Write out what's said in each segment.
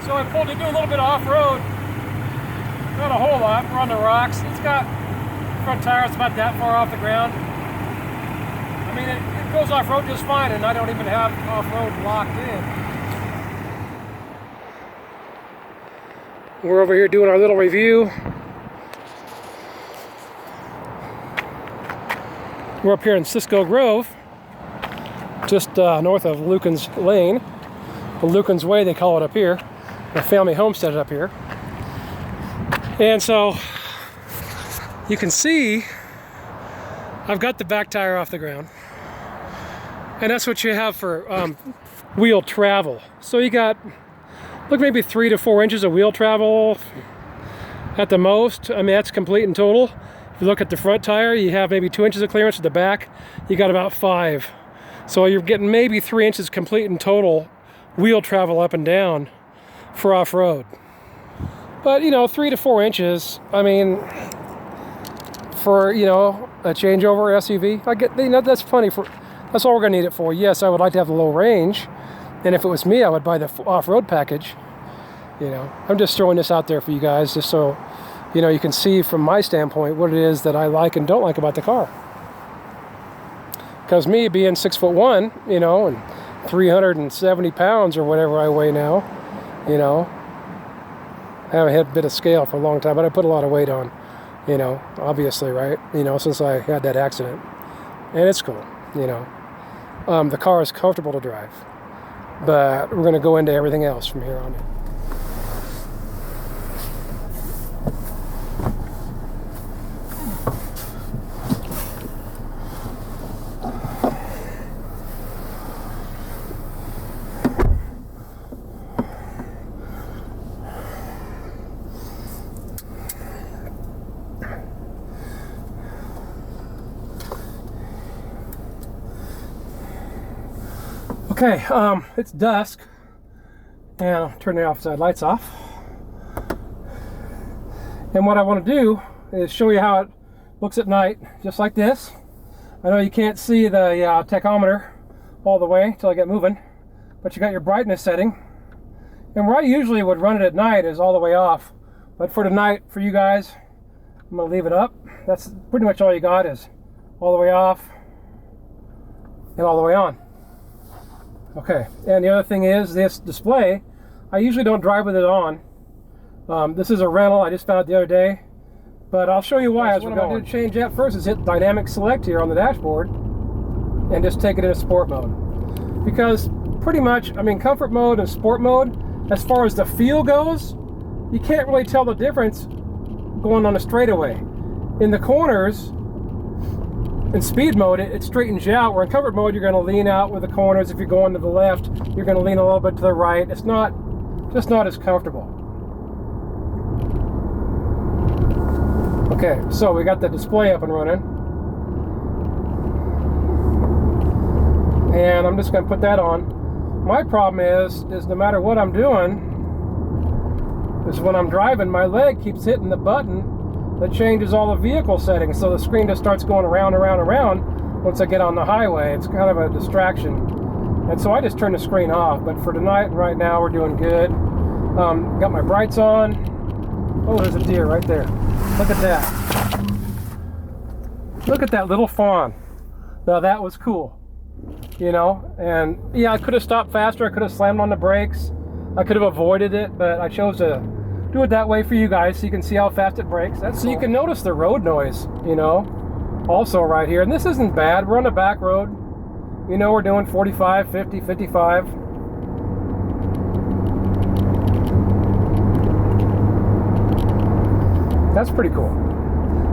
So I pulled to do a little bit of off-road. Not a whole lot. We're on the rocks. It's got front tires about that far off the ground. I mean, it goes off-road just fine, and I don't even have off-road locked in. We're over here doing our little review. We're up here in Cisco Grove, just north of Lucan's Lane, or Lucan's Way they call it up here. The family homestead up here. And so you can see I've got the back tire off the ground, and that's what you have for wheel travel. So you got, look, maybe 3 to 4 inches of wheel travel at the most. I mean, that's complete and total. If you look at the front tire, you have maybe 2 inches of clearance. At the back, you got about 5. So you're getting maybe 3 inches complete and total wheel travel up and down for off-road. But, you know, 3 to 4 inches, I mean, for, you know, a changeover SUV, I get, you know, that's plenty for, that's all we're gonna need it for. Yes, I would like to have the low range, and if it was me, I would buy the off-road package. You know, I'm just throwing this out there for you guys, just so, you know, you can see from my standpoint what it is that I like and don't like about the car. Because me being 6'1", you know, and 370 pounds or whatever I weigh now, you know, I haven't had a bit of scale for a long time, but I put a lot of weight on, you know, obviously, right? You know, since I had that accident. And it's cool, you know. The car is comfortable to drive. But we're going to go into everything else from here on in. Okay, it's dusk, and I'll turn the outside lights off. And what I want to do is show you how it looks at night, just like this. I know you can't see the tachometer all the way until I get moving, but you got your brightness setting. And where I usually would run it at night is all the way off. But for tonight, for you guys, I'm going to leave it up. That's pretty much all you got, is all the way off and all the way on. Okay, and the other thing is this display, I usually don't drive with it on. This is a rental, I just found it the other day, but I'll show you why as we're going. What I'm going to change that first is hit dynamic select here on the dashboard and just take it into sport mode. Because pretty much, I mean, comfort mode and sport mode, as far as the feel goes, you can't really tell the difference going on a straightaway. In the corners, in speed mode, it straightens you out, where in comfort mode, you're going to lean out with the corners. If you're going to the left, you're going to lean a little bit to the right. It's just not as comfortable. Okay, so we got the display up and running. And I'm just going to put that on. My problem is no matter what I'm doing, is when I'm driving, my leg keeps hitting the button that changes all the vehicle settings, so the screen just starts going around and around and around once I get on the highway. It's kind of a distraction, and so I just turn the screen off. But for tonight, right now, we're doing good. Got my brights on. Oh, there's a deer right there. Look at that. Look at that little fawn. Now that was cool, you know. And yeah, I could have stopped faster. I could have slammed on the brakes. I could have avoided it, but I chose to do it that way for you guys so you can see how fast it brakes. That's so you can notice the road noise, you know, also right here. And this isn't bad. We're on the back road. You know, we're doing 45, 50, 55. That's pretty cool.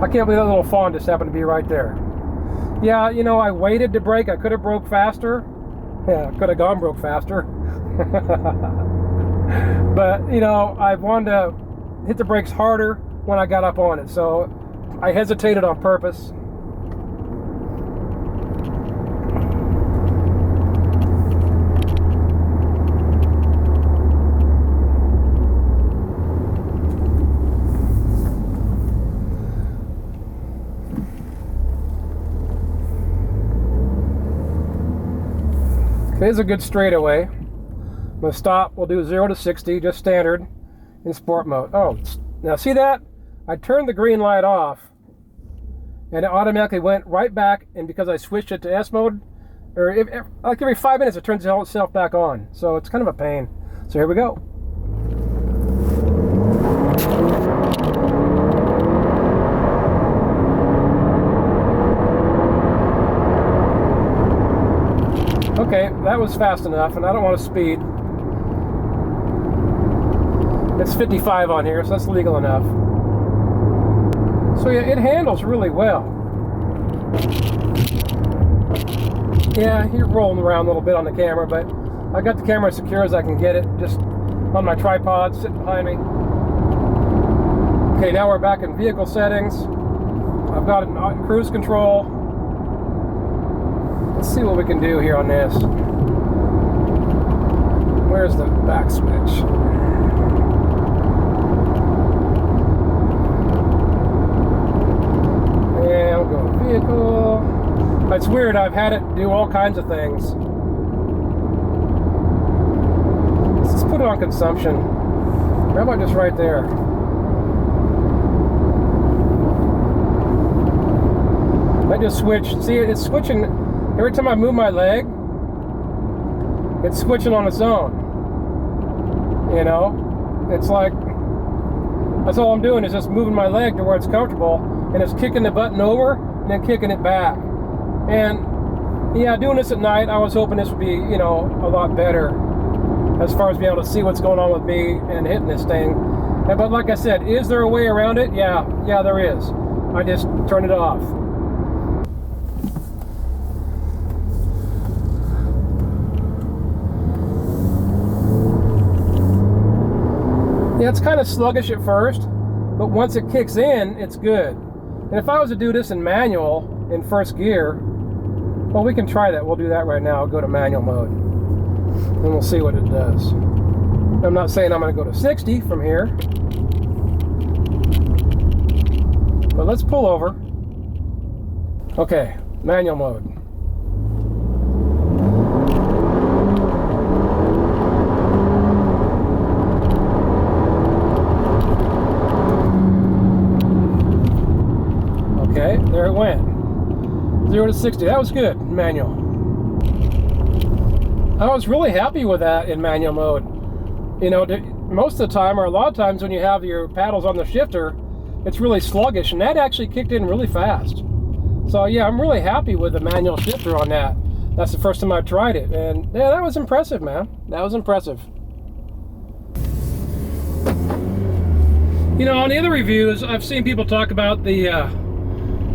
I can't believe that little fawn just happened to be right there. Yeah, you know, I waited to brake. I could have broke faster. Yeah, I could have gone broke faster. But, you know, I wanted to hit the brakes harder when I got up on it, so I hesitated on purpose. It is a good straightaway. going to stop. We'll do 0 to 60, just standard in sport mode. Oh, now see that? I turned the green light off, and it automatically went right back, and because I switched it to S mode, or like every 5 minutes it turns itself back on. So it's kind of a pain. So here we go. Okay, that was fast enough, and I don't want to speed. It's 55 on here, so that's legal enough. So yeah, it handles really well. Yeah, you're rolling around a little bit on the camera, but I got the camera as secure as I can get it, just on my tripod sitting behind me. Okay, now we're back in vehicle settings. I've got it in cruise control. Let's see what we can do here on this. Where's the back switch? Yeah, we'll go to vehicle. It's weird, I've had it do all kinds of things. Let's just put it on consumption. How about just right there? I just switched. See, it's switching. Every time I move my leg, it's switching on its own. You know? It's like, that's all I'm doing is just moving my leg to where it's comfortable, and it's kicking the button over and then kicking it back. And yeah, doing this at night, I was hoping this would be, you know, a lot better as far as being able to see what's going on with me and hitting this thing. But like I said, is there a way around it? Yeah, there is. I just turn it off. Yeah, it's kind of sluggish at first, but once it kicks in, it's good. And if I was to do this in manual, in first gear, well, we can try that. We'll do that right now. I'll go to manual mode, and we'll see what it does. I'm not saying I'm going to go to 60 from here, but let's pull over. Okay, manual mode. Okay, there it went. 0 to 60. That was good, manual. I was really happy with that in manual mode. You know, most of the time, or a lot of times when you have your paddles on the shifter, it's really sluggish, and that actually kicked in really fast. So yeah, I'm really happy with the manual shifter on that. That's the first time I've tried it, and yeah, that was impressive, man. That was impressive. You know, on the other reviews, I've seen people talk about the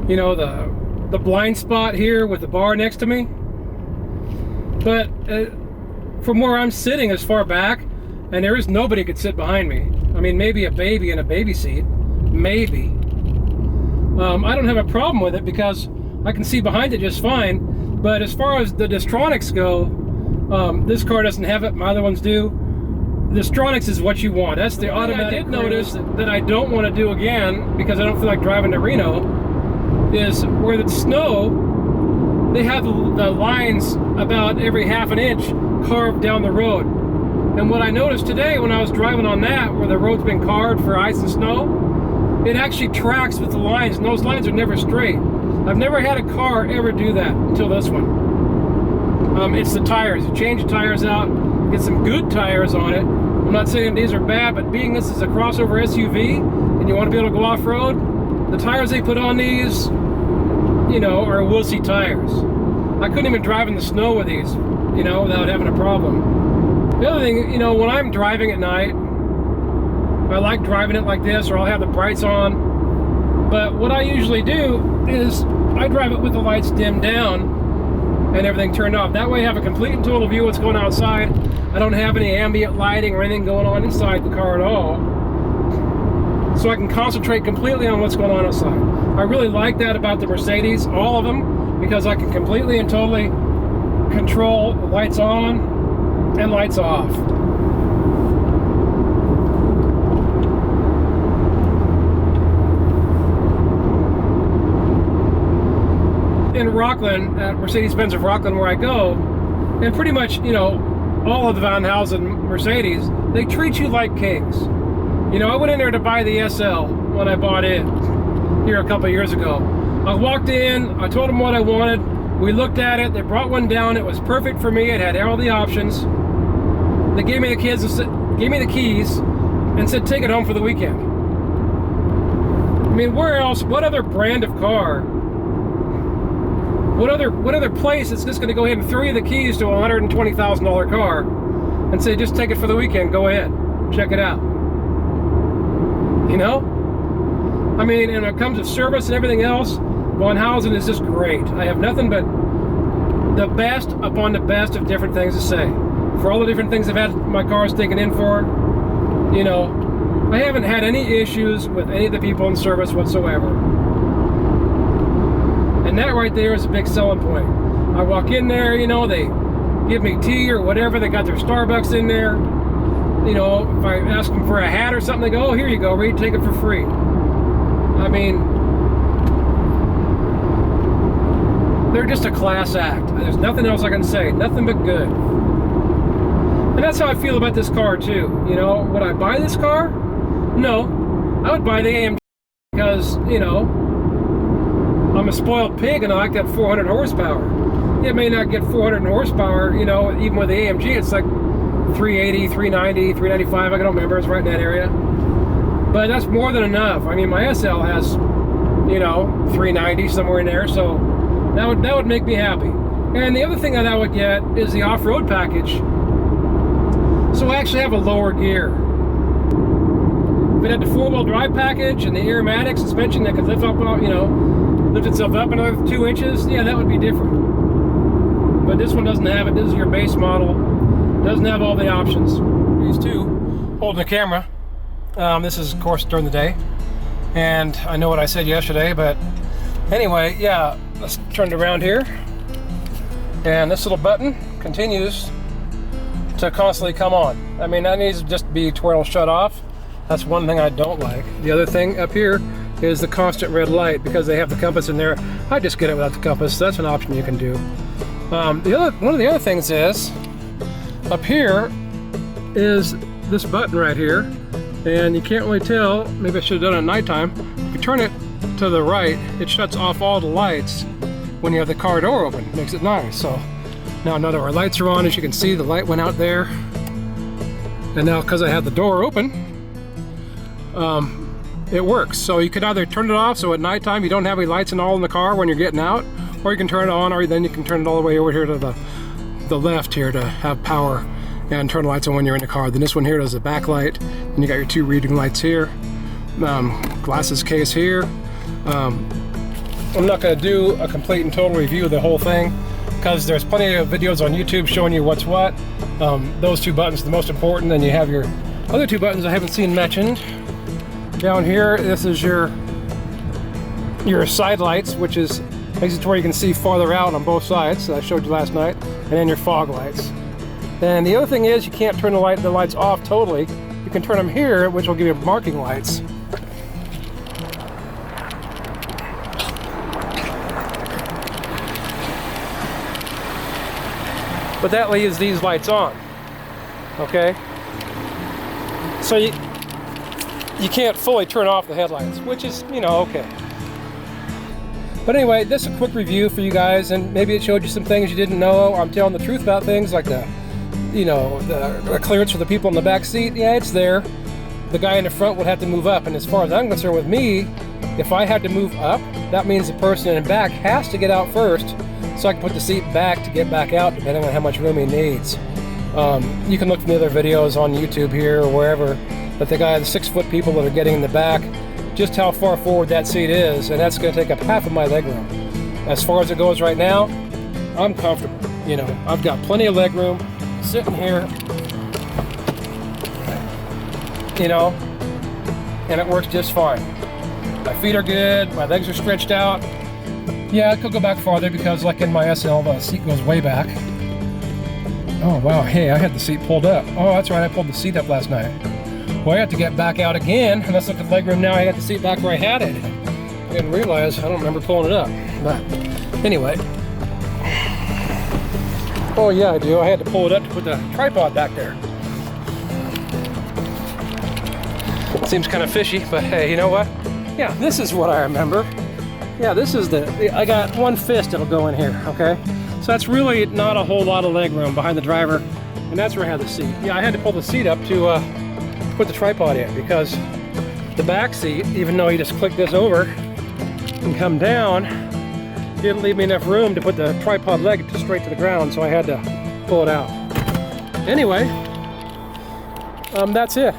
you know, the blind spot here with the bar next to me. But from where I'm sitting as far back, and there is nobody could sit behind me. I mean, maybe a baby in a baby seat, maybe. I don't have a problem with it because I can see behind it just fine. But as far as the Distronics go, this car doesn't have it, my other ones do. Distronics is what you want. That's the automatic. I did notice that I don't want to do again, because I don't feel like driving to Reno, is where the snow, they have the lines about every half an inch carved down the road. And what I noticed today when I was driving on that, where the road's been carved for ice and snow, it actually tracks with the lines, and those lines are never straight. I've never had a car ever do that until this one. It's the tires. You change the tires out, get some good tires on it. I'm not saying these are bad, but being this is a crossover SUV, and you want to be able to go off-road, the tires they put on these, you know, are wussy tires. I couldn't even drive in the snow with these, you know, without having a problem. The other thing, you know, when I'm driving at night, I like driving it like this, or I'll have the brights on. But what I usually do is I drive it with the lights dimmed down and everything turned off. That way I have a complete and total view of what's going on outside. I don't have any ambient lighting or anything going on inside the car at all. So I can concentrate completely on what's going on outside. I really like that about the Mercedes, all of them, because I can completely and totally control lights on and lights off. In Rockland, at Mercedes-Benz of Rockland, where I go, and pretty much, you know, all of the Van Housen Mercedes, they treat you like kings. You know, I went in there to buy the SL when I bought it here a couple years ago. I walked in, I told them what I wanted, we looked at it, they brought one down, it was perfect for me, it had all the options. They gave me the keys and said take it home for the weekend. I mean, where else, what other brand of car, what other place is just going to go ahead and throw you the keys to a $120,000 car and say just take it for the weekend, go ahead, check it out. You know? I mean, and when it comes to service and everything else, Van Housen is just great. I have nothing but the best upon the best of different things to say. For all the different things I've had my cars taken in for, you know, I haven't had any issues with any of the people in service whatsoever. And that right there is a big selling point. I walk in there, you know, they give me tea or whatever, they got their Starbucks in there. You know, if I ask them for a hat or something, they go, oh, here you go, Reed, take it for free. I mean, they're just a class act. There's nothing else I can say, nothing but good. And that's how I feel about this car too. You know, would I buy this car? No. I would buy the AMG because, you know, I'm a spoiled pig and I like that 400 horsepower. It may not get 400 horsepower, you know, even with the AMG, it's like 380, 390, 395, I don't remember, it's right in that area. But that's more than enough. I mean, my SL has, you know, 390 somewhere in there, so that would make me happy. And the other thing that I would get is the off-road package. So I actually have a lower gear. If it had the four-wheel drive package and the aromatic suspension that could lift up, you know, lift itself up another 2 inches, yeah, that would be different. But this one doesn't have it. This is your base model. Doesn't have all the options. These two holding the camera. This is, of course, during the day. And I know what I said yesterday, but anyway, yeah, let's turn it around here. And this little button continues to constantly come on. I mean, that needs to just be twirl shut off. That's one thing I don't like. The other thing up here is the constant red light because they have the compass in there. I just get it without the compass. That's an option you can do. One of the other things is up here is this button right here, and you can't really tell. Maybe I should have done it at nighttime. If you turn it to the right, it shuts off all the lights when you have the car door open. Makes it nice. So now that our lights are on, as you can see, the light went out there. And now because I have the door open, it works. So you could either turn it off so at nighttime you don't have any lights and all in the car when you're getting out, or you can turn it on, or then you can turn it all the way over here to the left here to have power and turn the lights on when you're in the car. Then this one here does the backlight, and you got your two reading lights here, glasses case here. I'm not going to do a complete and total review of the whole thing because there's plenty of videos on YouTube showing you what's what. Those two buttons are the most important, and you have your other two buttons I haven't seen mentioned. Down here, this is your side lights, which is basically where you can see farther out on both sides, that I showed you last night, and then your fog lights. And the other thing is you can't turn the lights off totally. You can turn them here, which will give you marking lights. But that leaves these lights on, okay? So you can't fully turn off the headlights, which is, you know, okay. But anyway, this is a quick review for you guys, and maybe it showed you some things you didn't know. I'm telling the truth about things like the clearance for the people in the back seat. Yeah, it's there. The guy in the front would have to move up, and as far as I'm concerned with me, if I had to move up, that means the person in the back has to get out first, so I can put the seat back to get back out, depending on how much room he needs. You can look from the other videos on YouTube here or wherever, but the 6-foot people that are getting in the back, just how far forward that seat is, and that's going to take up half of my leg room. As far as it goes right now, I'm comfortable. You know, I've got plenty of leg room sitting here, you know, and it works just fine. My feet are good, my legs are stretched out. Yeah, I could go back farther because like in my SL, the seat goes way back. Oh wow, hey, I had the seat pulled up. Oh, that's right, I pulled the seat up last night. Well, I have to get back out again, and let's look at the legroom now. I got the seat back where I had it. I didn't realize, I don't remember pulling it up. But anyway, Oh yeah, I do. I had to pull it up to put the tripod back there. Seems kind of fishy, but hey, you know what? Yeah, this is what I remember. Yeah, this is I got one fist that'll go in here, okay? So that's really not a whole lot of leg room behind the driver, and that's where I had the seat. Yeah, I had to pull the seat up to put the tripod in, because the back seat, even though you just click this over and come down, didn't leave me enough room to put the tripod leg straight to the ground, so I had to pull it out. Anyway, that's it.